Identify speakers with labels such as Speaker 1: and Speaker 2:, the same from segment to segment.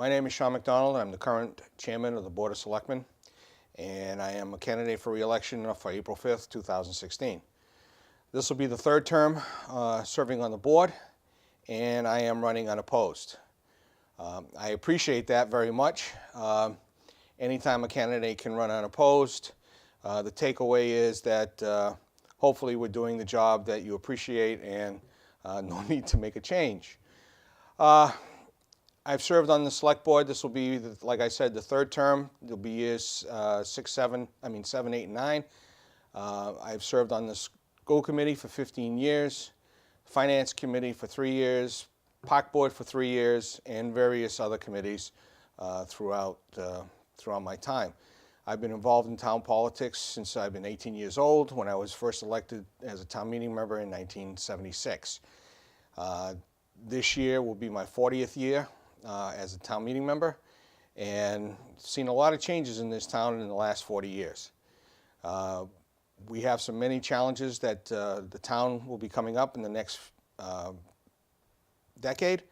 Speaker 1: My name is Shawn McDonald. I'm the current chairman of the Board of Selectmen, and I am a candidate for re-election for April 5th, 2016. This will be the third term serving on the board, and I am running unopposed. I appreciate that very much. Anytime a candidate can run unopposed, the takeaway is that hopefully we're doing the job that you appreciate and no need to make a change. I've served on the select board. This will be, like I said, the third term. There'll be years 7, 8, and 9. I've served on the school committee for 15 years, finance committee for 3 years, park board for 3 years, and various other committees throughout my time. I've been involved in town politics since I've been 18 years old, when I was first elected as a town meeting member in 1976. This year will be my 40th year as a town meeting member, and seen a lot of changes in this town in the last 40 years. We have so many challenges that the town will be coming up in the next decade,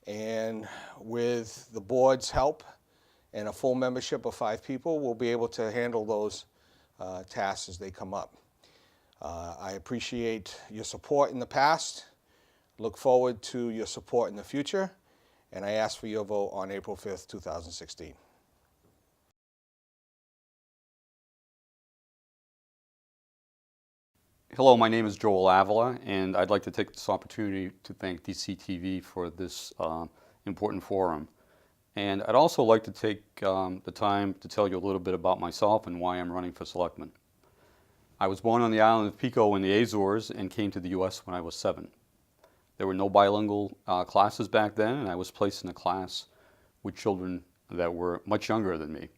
Speaker 1: and with the board's help and a full membership of 5 people, we'll be able to handle those tasks as they come up. I appreciate your support in the past, look forward to your support in the future, and I ask for your vote on April 5th, 2016.
Speaker 2: Hello, my name is Joel Avila, and I'd like to take this opportunity to thank DCTV for this important forum. And I'd also like to take the time to tell you a little bit about myself and why I'm running for selectman. I was born on the island of Pico in the Azores and came to the U.S. when I was 7. There were no bilingual classes back then, and I was placed in a class with children that were much younger than me.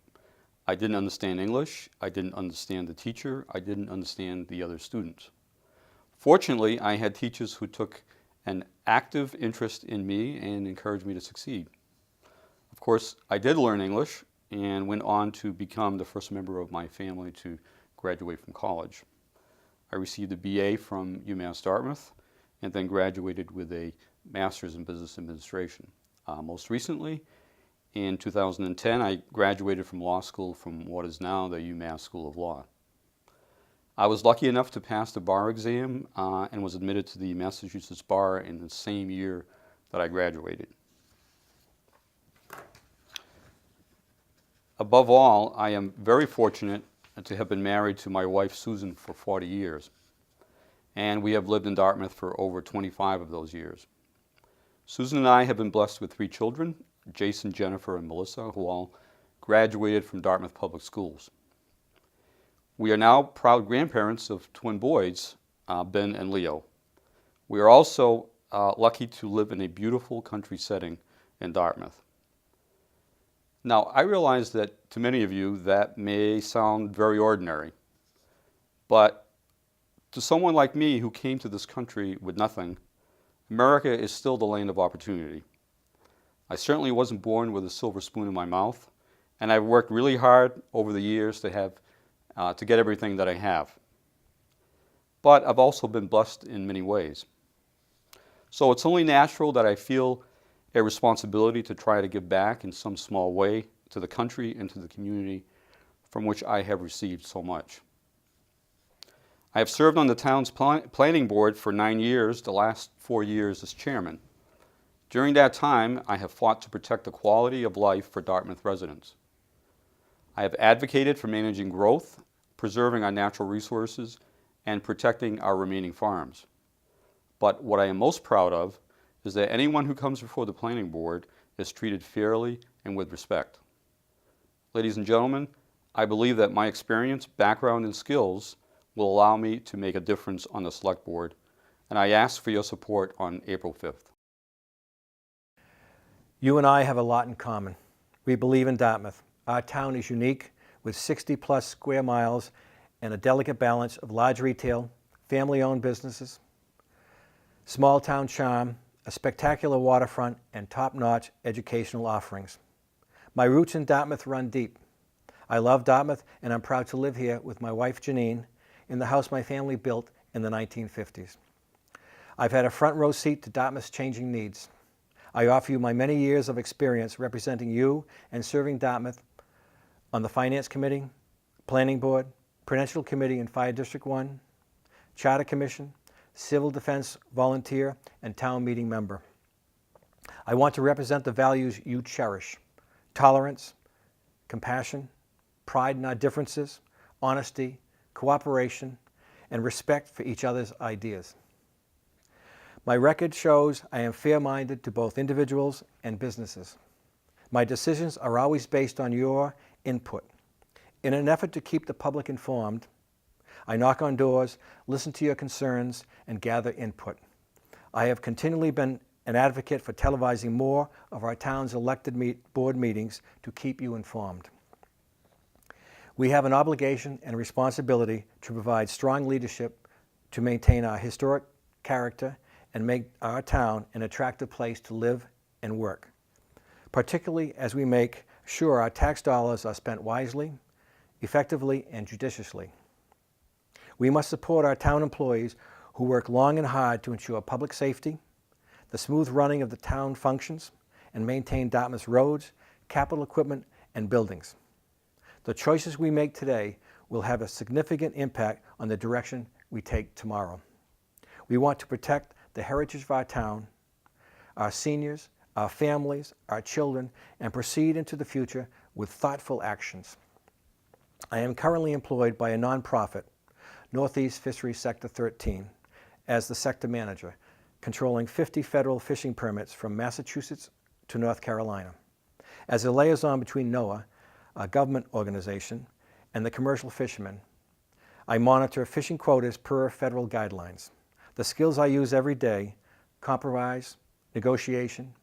Speaker 2: I didn't understand English, I didn't understand the teacher, I didn't understand the other students. Fortunately, I had teachers who took an active interest in me and encouraged me to succeed. Of course, I did learn English and went on to become the first member of my family to graduate from college. I received a BA from UMass Dartmouth and then graduated with a Master's in Business Administration. Most recently, in 2010, I graduated from law school from what is now the UMass School of Law. I was lucky enough to pass the bar exam and was admitted to the Massachusetts Bar in the same year that I graduated. Above all, I am very fortunate to have been married to my wife Susan for 40 years. And we have lived in Dartmouth for over 25 of those years. Susan and I have been blessed with 3 children, Jason, Jennifer, and Melissa, who all graduated from Dartmouth Public Schools. We are now proud grandparents of twin boys, Ben and Leo. We are also lucky to live in a beautiful country setting in Dartmouth. Now, I realize that to many of you that may sound very ordinary, but to someone like me who came to this country with nothing, America is still the land of opportunity. I certainly wasn't born with a silver spoon in my mouth, and I've worked really hard over the years to get everything that I have. But I've also been blessed in many ways. So it's only natural that I feel a responsibility to try to give back in some small way to the country and to the community from which I have received so much. I have served on the town's planning board for 9 years, the last 4 years as chairman. During that time, I have fought to protect the quality of life for Dartmouth residents. I have advocated for managing growth, preserving our natural resources, and protecting our remaining farms. But what I am most proud of is that anyone who comes before the planning board is treated fairly and with respect. Ladies and gentlemen, I believe that my experience, background, and skills will allow me to make a difference on the select board, and I ask for your support on April 5th.
Speaker 3: You and I have a lot in common. We believe in Dartmouth. Our town is unique, with 60-plus square miles and a delicate balance of large retail, family-owned businesses, small-town charm, a spectacular waterfront, and top-notch educational offerings. My roots in Dartmouth run deep. I love Dartmouth, and I'm proud to live here with my wife Janine in the house my family built in the 1950s. I've had a front row seat to Dartmouth's changing needs. I offer you my many years of experience representing you and serving Dartmouth on the Finance Committee, Planning Board, Prudential Committee in Fire District 1, Charter Commission, Civil Defense Volunteer, and Town Meeting Member. I want to represent the values you cherish: tolerance, compassion, pride in our differences, honesty, cooperation, and respect for each other's ideas. My record shows I am fair-minded to both individuals and businesses. My decisions are always based on your input. In an effort to keep the public informed, I knock on doors, listen to your concerns, and gather input. I have continually been an advocate for televising more of our town's elected board meetings to keep you informed. We have an obligation and responsibility to provide strong leadership to maintain our historic character and make our town an attractive place to live and work, particularly as we make sure our tax dollars are spent wisely, effectively, and judiciously. We must support our town employees who work long and hard to ensure public safety, the smooth running of the town functions, and maintain Dartmouth's roads, capital equipment, and buildings. The choices we make today will have a significant impact on the direction we take tomorrow. We want to protect the heritage of our town, our seniors, our families, our children, and proceed into the future with thoughtful actions. I am currently employed by a nonprofit, Northeast Fisheries Sector 13, as the sector manager, controlling 50 federal fishing permits from Massachusetts to North Carolina. As a liaison between NOAA, a government organization, and the commercial fishermen, I monitor fishing quotas per federal guidelines. The skills I use every day, compromise, negotiation,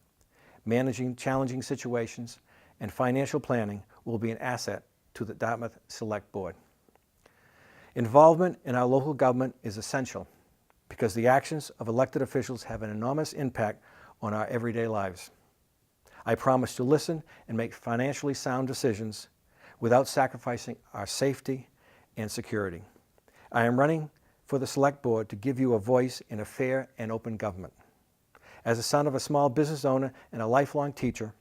Speaker 3: managing challenging situations, and financial planning, will be an asset to the Dartmouth Select Board. Involvement in our local government is essential because the actions of elected officials have an enormous impact on our everyday lives. I promise to listen and make financially sound decisions without sacrificing our safety and security. I am running for the Select Board to give you a voice in a fair and open government. As a son of a small business owner and a lifelong teacher,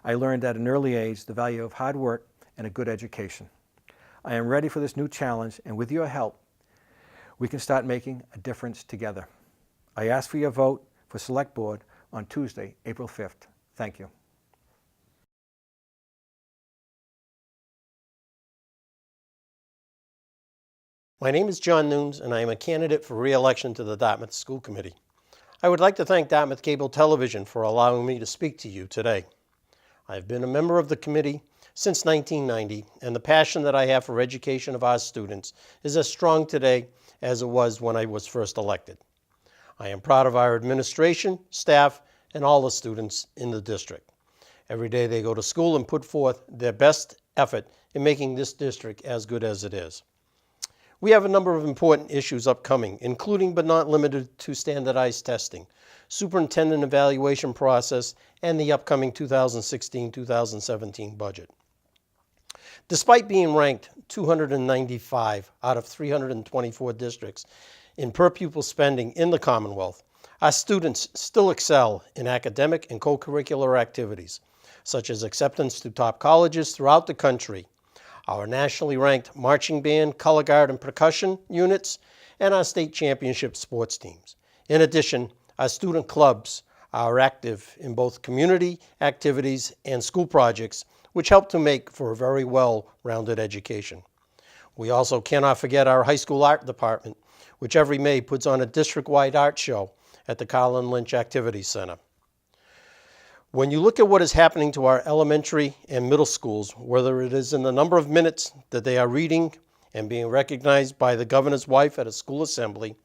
Speaker 3: I learned at an early age the value of hard work and a good education. I am ready for this new challenge, and with your help, we can start making a difference together. I ask for your vote for Select Board on Tuesday, April 5th. Thank you.
Speaker 4: My name is John Nunes, and I am a candidate for re-election to the Dartmouth School Committee. I would like to thank Dartmouth Cable Television for allowing me to speak to you today. I have been a member of the committee since 1990, and the passion that I have for education of our students is as strong today as it was when I was first elected. I am proud of our administration, staff, and all the students in the district. Every day they go to school and put forth their best effort in making this district as good as it is. We have a number of important issues upcoming, including but not limited to standardized testing, superintendent evaluation process, and the upcoming 2016-2017 budget. Despite being ranked 295 out of 324 districts in per pupil spending in the Commonwealth, our students still excel in academic and co-curricular activities, such as acceptance to top colleges throughout the country, our nationally ranked marching band, color guard, and percussion units, and our state championship sports teams. In addition, our student clubs are active in both community activities and school projects, which help to make for a very well-rounded education. We also cannot forget our high school art department, which every May puts on a district-wide art show at the Carlin Lynch Activity Center. When you look at what is happening to our elementary and middle schools, whether it is in the number of minutes that they are reading and being recognized by the governor's wife at a school assembly,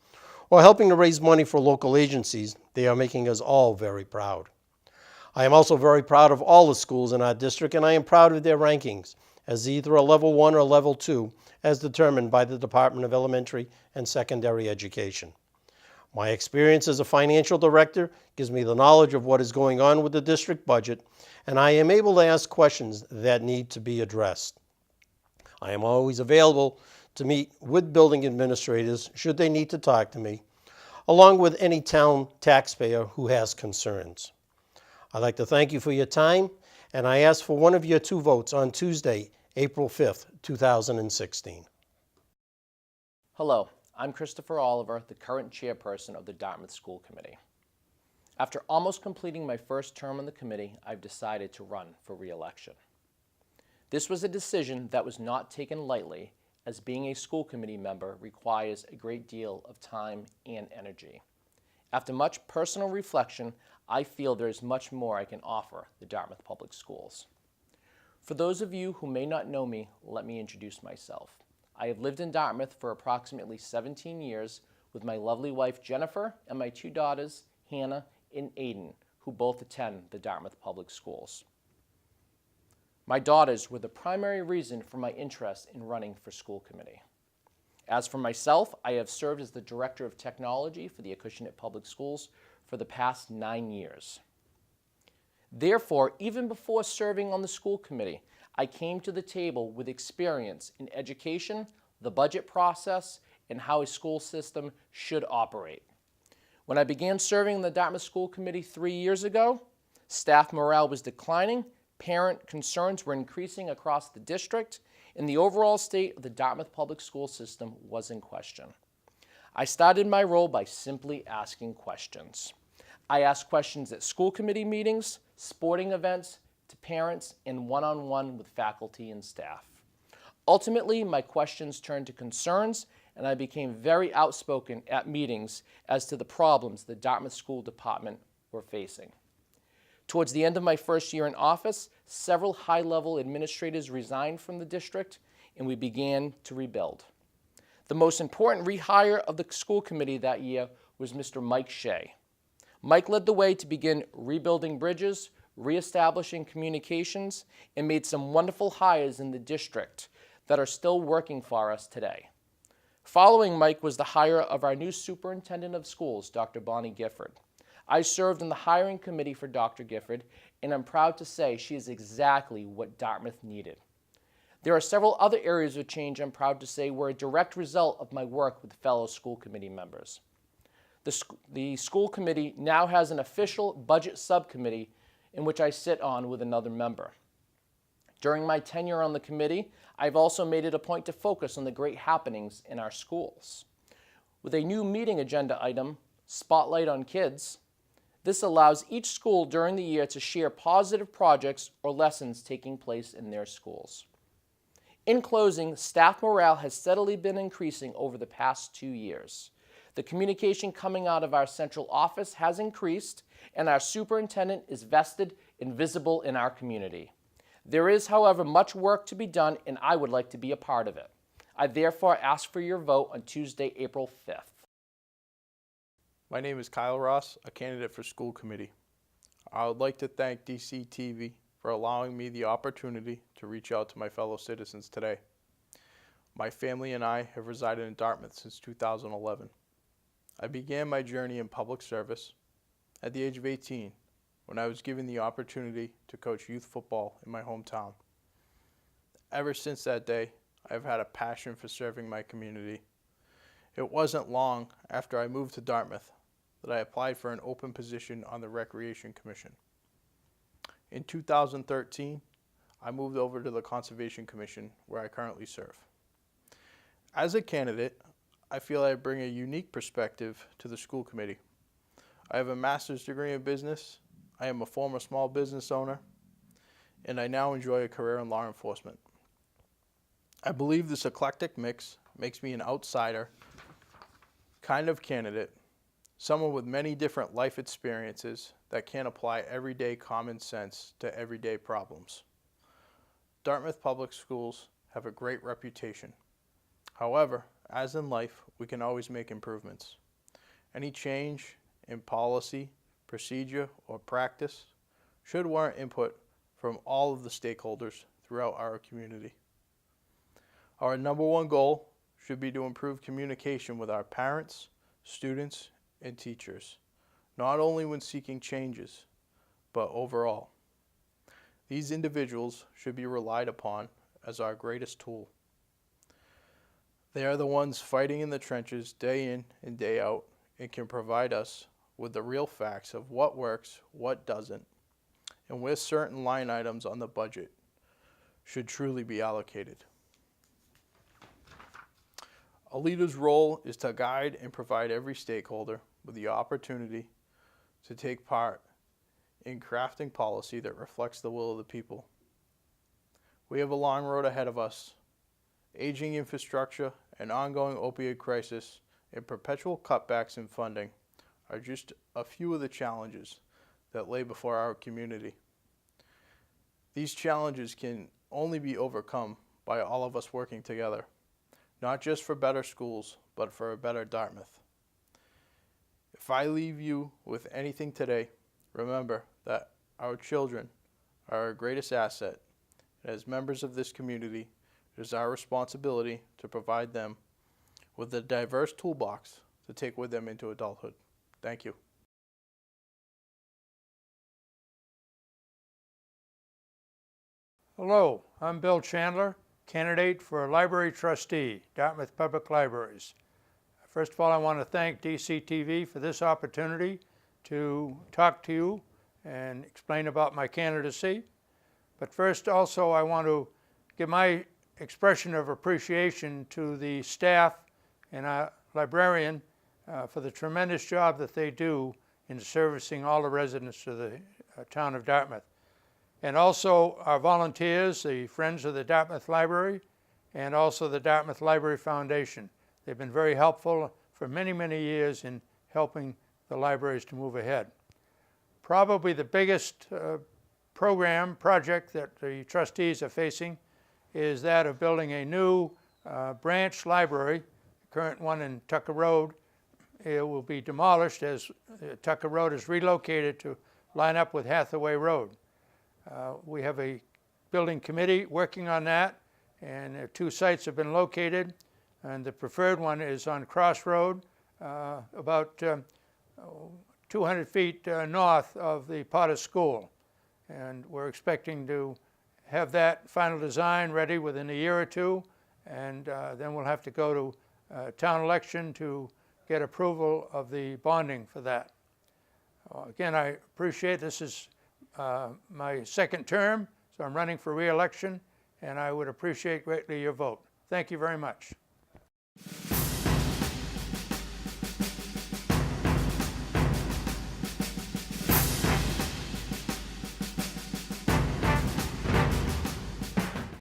Speaker 4: or helping to raise money for local agencies, they are making us all very proud. I am also very proud of all the schools in our district, and I am proud of their rankings as either a level 1 or level 2, as determined by the Department of Elementary and Secondary Education. My experience as a financial director gives me the knowledge of what is going on with the district budget, and I am able to ask questions that need to be addressed. I am always available to meet with building administrators should they need to talk to me, along with any town taxpayer who has concerns. I'd like to thank you for your time, and I ask for one of your 2 votes on Tuesday, April 5th, 2016.
Speaker 5: Hello, I'm Christopher Oliver, the current chairperson of the Dartmouth School Committee. After almost completing my first term on the committee, I've decided to run for re-election. This was a decision that was not taken lightly, as being a school committee member requires a great deal of time and energy. After much personal reflection, I feel there is much more I can offer the Dartmouth Public Schools. For those of you who may not know me, let me introduce myself. I have lived in Dartmouth for approximately 17 years with my lovely wife Jennifer and my 2 daughters, Hannah and Aiden, who both attend the Dartmouth Public Schools. My daughters were the primary reason for my interest in running for school committee. As for myself, I have served as the Director of Technology for the Acushnet Public Schools for the past 9 years. Therefore, even before serving on the school committee, I came to the table with experience in education, the budget process, and how a school system should operate. When I began serving in the Dartmouth School Committee 3 years ago, staff morale was declining, parent concerns were increasing across the district, and the overall state of the Dartmouth public school system was in question. I started my role by simply asking questions. I asked questions at school committee meetings, sporting events, to parents, and one-on-one with faculty and staff. Ultimately, my questions turned to concerns, and I became very outspoken at meetings as to the problems the Dartmouth School Department were facing. Towards the end of my first year in office, several high-level administrators resigned from the district, and we began to rebuild. The most important rehire of the school committee that year was Mr. Mike Shea. Mike led the way to begin rebuilding bridges, reestablishing communications, and made some wonderful hires in the district that are still working for us today. Following Mike was the hire of our new superintendent of schools, Dr. Bonnie Gifford. I served in the hiring committee for Dr. Gifford, and I'm proud to say she is exactly what Dartmouth needed. There are several other areas of change I'm proud to say were a direct result of my work with fellow school committee members. The school committee now has an official budget subcommittee in which I sit on with another member. During my tenure on the committee, I've also made it a point to focus on the great happenings in our schools. With a new meeting agenda item, Spotlight on Kids, this allows each school during the year to share positive projects or lessons taking place in their schools. In closing, staff morale has steadily been increasing over the past 2 years. The communication coming out of our central office has increased, and our superintendent is vested and visible in our community. There is, however, much work to be done, and I would like to be a part of it. I therefore ask for your vote on Tuesday, April 5th.
Speaker 6: My name is Kyle Ross, a candidate for school committee. I would like to thank DCTV for allowing me the opportunity to reach out to my fellow citizens today. My family and I have resided in Dartmouth since 2011. I began my journey in public service at the age of 18 when I was given the opportunity to coach youth football in my hometown. Ever since that day, I have had a passion for serving my community. It wasn't long after I moved to Dartmouth that I applied for an open position on the Recreation Commission. In 2013, I moved over to the Conservation Commission, where I currently serve. As a candidate, I feel I bring a unique perspective to the school committee. I have a master's degree in business, I am a former small business owner, and I now enjoy a career in law enforcement. I believe this eclectic mix makes me an outsider kind of candidate, someone with many different life experiences that can apply everyday common sense to everyday problems. Dartmouth Public Schools have a great reputation. However, as in life, we can always make improvements. Any change in policy, procedure, or practice should warrant input from all of the stakeholders throughout our community. Our number one goal should be to improve communication with our parents, students, and teachers, not only when seeking changes, but overall. These individuals should be relied upon as our greatest tool. They are the ones fighting in the trenches day in and day out and can provide us with the real facts of what works, what doesn't, and where certain line items on the budget should truly be allocated. A leader's role is to guide and provide every stakeholder with the opportunity to take part in crafting policy that reflects the will of the people. We have a long road ahead of us. Aging infrastructure, an ongoing opioid crisis, and perpetual cutbacks in funding are just a few of the challenges that lay before our community. These challenges can only be overcome by all of us working together, not just for better schools, but for a better Dartmouth. If I leave you with anything today, remember that our children are our greatest asset. As members of this community, it is our responsibility to provide them with a diverse toolbox to take with them into adulthood. Thank you.
Speaker 7: Hello, I'm Bill Chandler, candidate for library trustee, Dartmouth Public Libraries. First of all, I want to thank DCTV for this opportunity to talk to you and explain about my candidacy. But first, also, I want to give my expression of appreciation to the staff and our librarian for the tremendous job that they do in servicing all the residents of the town of Dartmouth. And also our volunteers, the Friends of the Dartmouth Library, and also the Dartmouth Library Foundation. They've been very helpful for many, many years in helping the libraries to move ahead. Probably the biggest project that the trustees are facing is that of building a new branch library. The current one in Tucker Road, it will be demolished as Tucker Road is relocated to line up with Hathaway Road. We have a building committee working on that, and 2 sites have been located, and the preferred one is on Cross Road, about 200 feet north of the Potter School. And we're expecting to have that final design ready within a year or 2, and then we'll have to go to town election to get approval of the bonding for that. Again, I appreciate this is my second term, so I'm running for re-election, and I would appreciate greatly your vote. Thank you very much.